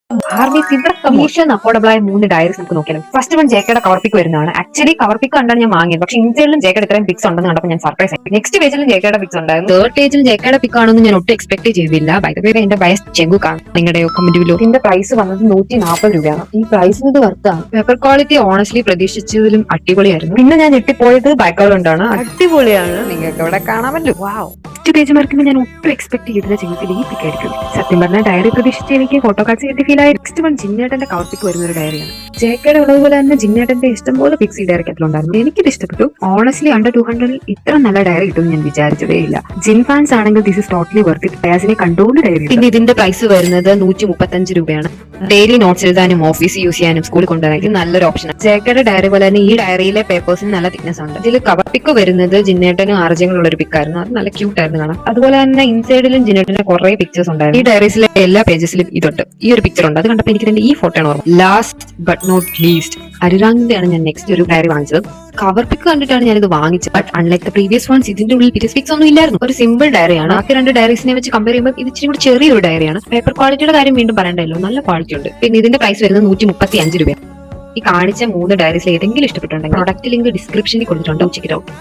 Armies ഇവിടെ commission affordable ആയ 3 diaries നമുക്ക് നോക്കിയാലും ഫസ്റ്റ് വൺ ജേക്കയുടെ കവർ പിക്ക് വരുന്നതാണ്. ആക്ച്വലി കവർ പിക്ക് കണ്ടാണ് ഞാൻ വാങ്ങിയത്, പക്ഷേ ഇൻസൈഡിലും ജേക്കയുടെ ഇത്രയും പിക്സ് ഉണ്ടെന്ന് കണ്ടപ്പോൾ ഞാൻ സർപ്രൈസ് ആയി. നെക്സ്റ്റ് പേജിലും ജേക്കയുടെ പിക്സ് ഉണ്ടായിരുന്നു. തേർഡ് പേജിൽ ജേക്കയുടെ പിക്ക് ആണെന്ന് ഞാൻ ഒട്ടും എക്സ്പെക്ട് ചെയ്തില്ല. ബൈ എന്റെ ബയസ് ചെങ്കുക്കാണ്. നിങ്ങളുടെയോ കമന്റ് ബിലോ. ഇതിന്റെ പ്രൈസ് വന്നത് 140 രൂപയാണ്. ഈ പ്രൈസിന് ഇത് വർത്താണ്. പേപ്പർ ക്വാളിറ്റി ഓണസ്റ്റ്ലി പ്രതീക്ഷിച്ചതിലും അടിപൊളിയായിരുന്നു. പിന്നെ ഞാൻ ഞെട്ടിപ്പോയത് ബാക്ക്ഗ്രൗണ്ട് കൊണ്ടാണ്. അടിപൊളിയാണ്, നിങ്ങൾക്ക് ഇവിടെ കാണാമല്ലോ. വാവ്. നെക്സ്റ്റ് പേജ് മറക്കുമ്പോൾ ഞാൻ ഒട്ടും എക്സ്പെക്ട് ചെയ്തില്ല ജീവിതത്തിൽ ഈ പിക്ക് ആയിരിക്കും. സത്യം പറഞ്ഞാൽ ഡയറി പ്രതീക്ഷിച്ച് എനിക്ക് ഫോട്ടോ കാർഡ്സ് കിട്ടി ഫീൽ ആയി. നെക്സ്റ്റ് വൺ ജിന്നേട്ടന്റെ കവർ പിക്ക് വരുന്ന ഒരു ഡയറിയാണ്. ജേക്കയുടെ ഉള്ളതുപോലെ തന്നെ ജിന്നേട്ടന്റെ ഇഷ്ടംപോലെ പിക്സ് ഈ ഡയറിക്കത്തിലുണ്ടായിരുന്നു. എനിക്കിത് ഇഷ്ടപ്പെട്ടു. ഓണസ്റ്റ്ലി അണ്ടർ 200 ഇത്ര നല്ല ഡയറി കിട്ടും ഞാൻ വിചാരിച്ചതേ ഇല്ല. ജിൻ ഫാൻസ് ആണെങ്കിൽ this is totally worth it. പ്രയാസിനെ കണ്ടുകൊണ്ട് ഡയറി. പിന്നെ ഇതിന്റെ പ്രൈസ് വരുന്നത് 135 രൂപയാണ്. ഡെയിലി നോട്ട്സ് എഴുതാനും ഓഫീസ് യൂസ് ചെയ്യാനും സ്കൂളിൽ കൊണ്ടുവരാനും നല്ലൊരു ഓപ്ഷൻ. ജേക്കയുടെ ഡയറി പോലെ തന്നെ ഈ ഡയറിയിലെ പേപ്പേഴ്സിന് നല്ല തിക്നെസ് ഉണ്ട്. ഇതിൽ കവർ പിക്ക് വരുന്നത് ജിന്നേട്ടനും ആർജങ്ങളുള്ള ഒരു പിക്കായിരുന്നു. അത് നല്ല ക്യൂട്ട് ആയിരുന്നു കാണാം. അതുപോലെ തന്നെ ഇൻസൈഡിലും ജിന്നേട്ടന്റെ കുറെ പിക്ചേഴ്സ് ഉണ്ടായിരുന്നു. ഈ ഡയറീസിലെ എല്ലാ പേജസിലും ഇതുണ്ട്. ഈ ഒരു പിക്ചർ ഉണ്ട്. അത് കണ്ടപ്പോൾ എനിക്ക് ഈ ഫോട്ടോ ആണ് ഓർമ്മ. ലാസ്റ്റ് ബട്ട് നോട്ട് ലീസ്റ്റ് അരിറാങ്കിന്റെയാണ് ഞാൻ നെക്സ്റ്റ് ഒരു ഡയറി വാങ്ങിച്ചത്. കവർ പിക്ക് കണ്ടിട്ടാണ് ഞാനിത് വാങ്ങിച്ചത്. But unlike the previous ones ഇതിന്റെ ഉള്ളിൽ പിക്സ് ഒന്നും ഇല്ലായിരുന്നു. ഒരു സിമ്പിൾ ഡയറിയാണ്. ബാക്കി 2 ഡയറീസിനെ വെച്ച് കമ്പയർ ചെയ്യുമ്പോൾ ഇത് ഇച്ചിരി കൂടി ചെറിയൊരു ഡയറിയാണ്. പേപ്പർ ക്വാളിറ്റിയുടെ കാര്യം വീണ്ടും പറയണ്ടല്ലോ, നല്ല ക്വാളിറ്റി ഉണ്ട്. പിന്നെ ഇതിന്റെ പ്രൈസ് വരുന്നത് 135 രൂപ. ഈ കാണിച്ച 3 ഡയറീസിൽ ഏതെങ്കിലും ഇഷ്ടപ്പെട്ടുണ്ടെങ്കിൽ പ്രൊഡക്റ്റ് ലിങ്ക് ഡിസ്ക്രിപ്ഷനിൽ കൊടുത്തിട്ടുണ്ട്. Check it out.